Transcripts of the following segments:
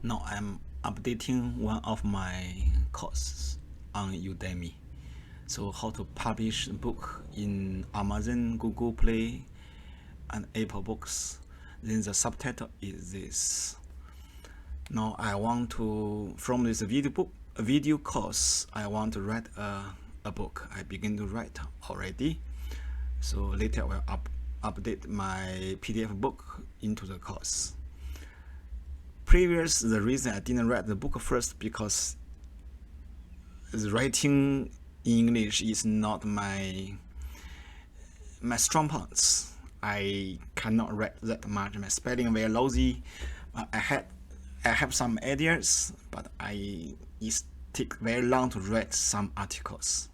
Now I'm updating one of my courses on Udemy. So how to publish a book in Amazon, Google Play, and Apple Books. Then the subtitle is this. Now I want to, from this video course, I want to write a book. I begin to write already. So later I will update my PDF book into the course. The reason I didn't write the book first because the writing in English is not my strong points. I cannot write that much. My spelling very lousy. I have some ideas, but it take very long to write some articles.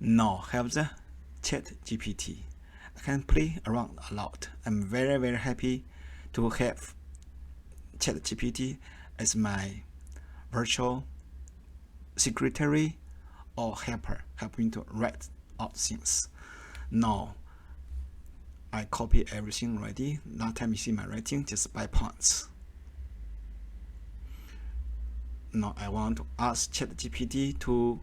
Now have the ChatGPT. I can play around a lot. I'm very happy to have ChatGPT as my virtual secretary or helper, helping to write out things. Now I copy everything already. Last time you see my writing just by points. Now I want to ask ChatGPT to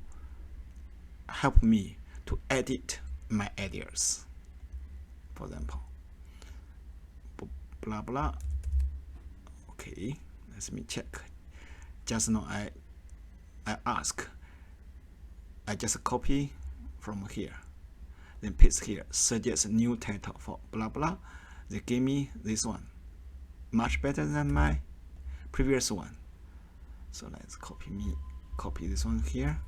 help me to edit my ideas. For example, blah blah. Okay, let me check. Just now I ask. I just copy from here, then paste here. Suggest a new title for blah blah. They gave me this one, much better than my previous one. So let's copy this one here.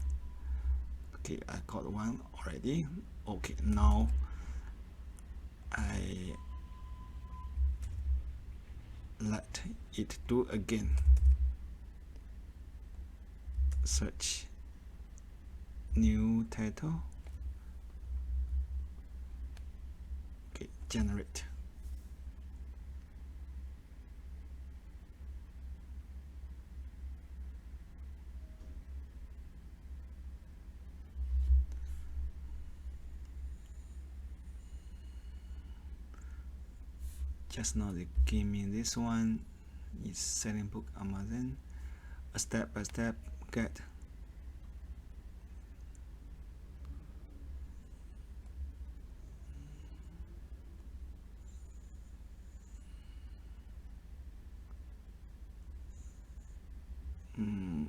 Okay, I got one already. Okay, now I let it do again. Search new title. Okay, generate. Just now they gave me this one. Is selling book Amazon. A step-by-step guide.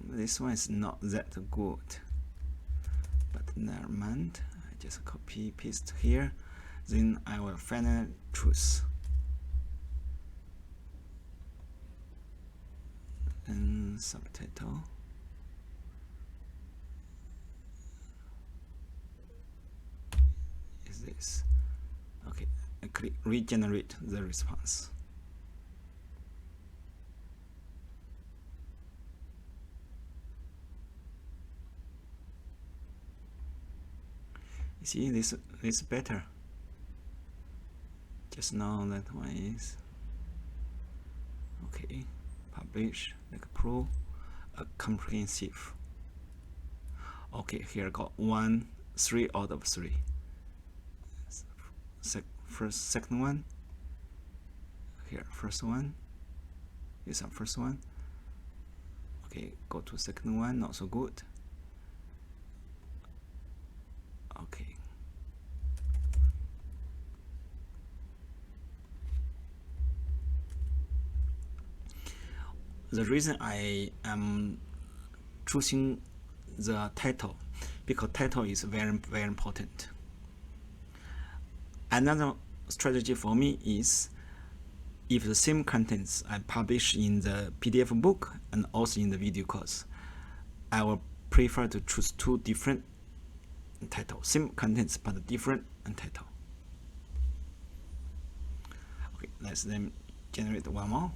This one is not that good, but never mind. I just copy paste here. Then I will finally choose. And subtitle. Is this. Okay, I click regenerate the response. You see, this better. Just now that one is okay. Publish like pro, comprehensive. Okay, here got 3 out of 3. Second one. Here, first one. Is our first one. Okay, go to second one. Not so good. Okay. The reason I am choosing the title, because title is very important. Another strategy for me is, if the same contents I publish in the PDF book and also in the video course, I will prefer to choose 2 different titles, same contents but different title. Okay, let's then generate one more.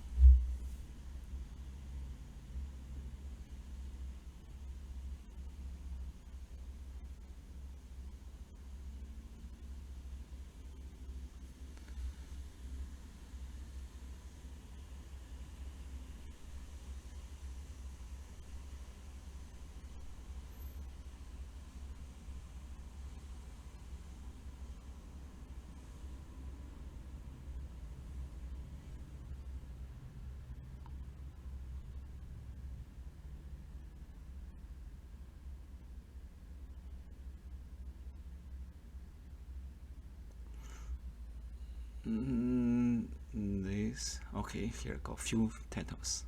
This, okay, here go few titles.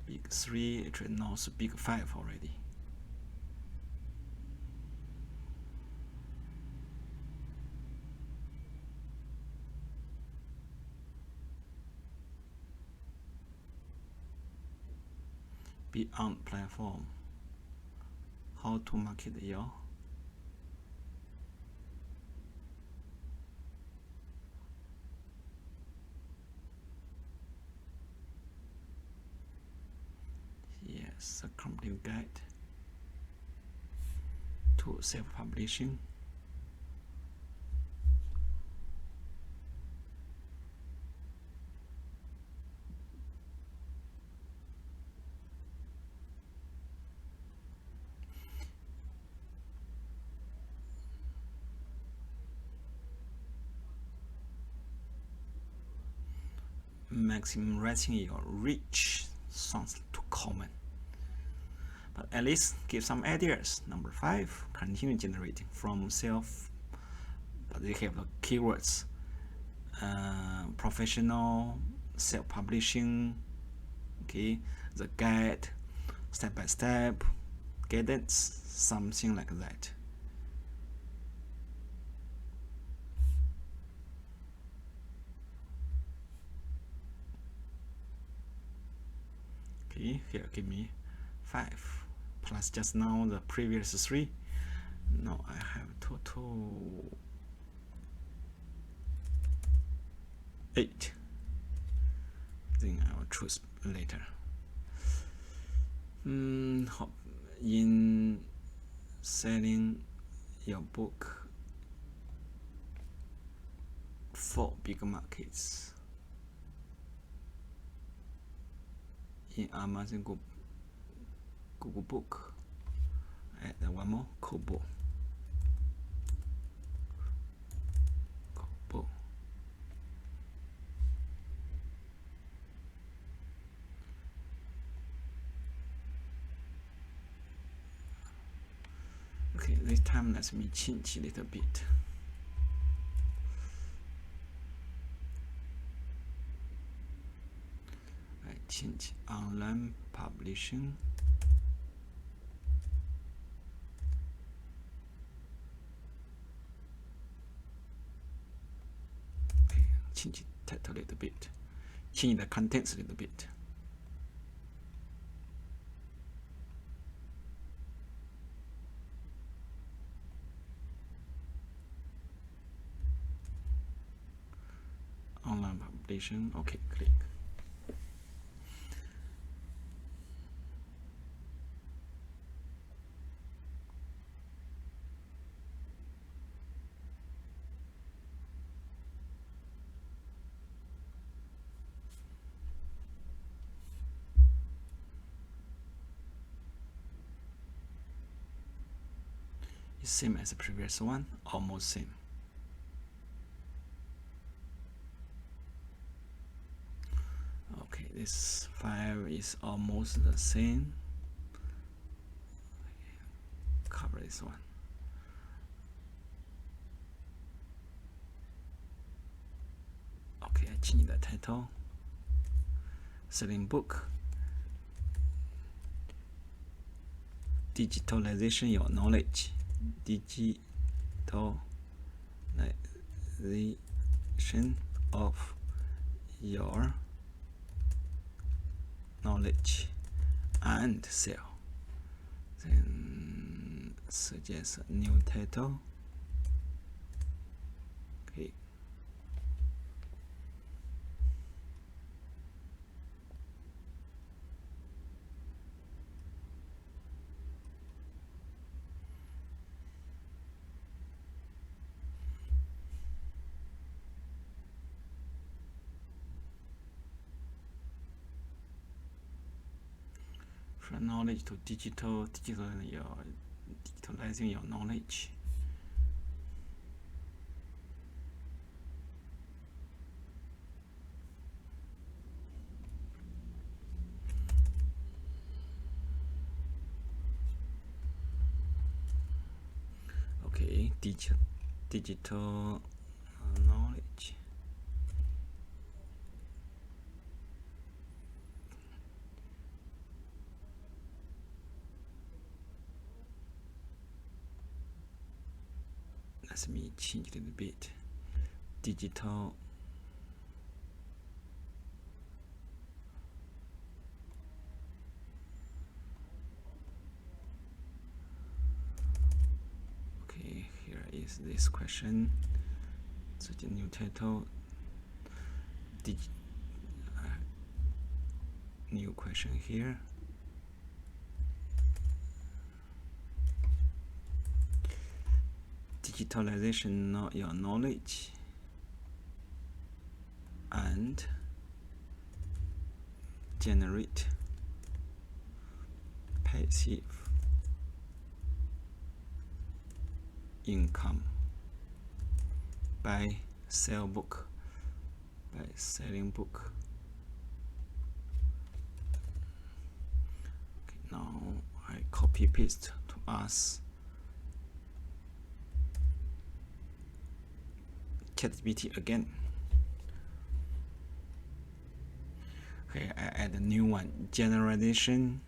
Big 3, it knows big 5 already. Beyond platform, how to market your yes, a complete guide to self-publishing. Maximum writing your reach sounds too common, but at least give some ideas. Number 5, continue generating from self, but they have the keywords, professional, self-publishing, okay, the guide, step-by-step guidance, something like that. Okay, here give me 5 plus just now the previous 3. Now I have total 8. Then I will choose later. In selling your book for big markets in Amazon, Google Book, add one more Kobo. Okay, this time let me change a little bit. I change online publishing. Okay, change title a little bit. Change the contents a little bit. Online publishing, okay, click. It's same as the previous one, almost same. Okay, this file is almost the same. Cover this one. Okay, I change the title. Selling book. Digitalization your knowledge. Digitalization of your knowledge and sell. Then suggest a new title. Okay. From knowledge to digitalizing your knowledge. Okay, digital knowledge. Let me change it a little bit. Digital okay, here is this question. So the new title. New question here. Digitalization of your knowledge and generate passive income by selling book. Okay, now I copy paste to ask ChatGPT again. Okay, I add a new one: generation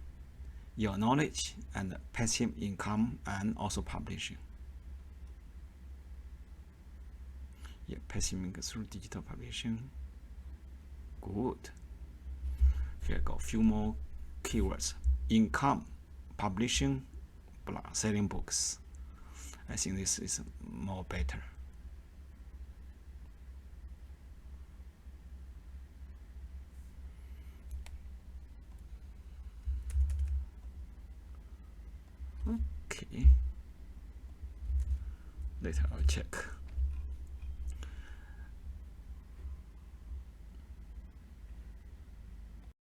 your knowledge and passive income, and also publishing. Yeah, passive income through digital publishing. Good. Here I got a few more keywords: income, publishing, selling books. I think this is more better. Okay. Later I'll check.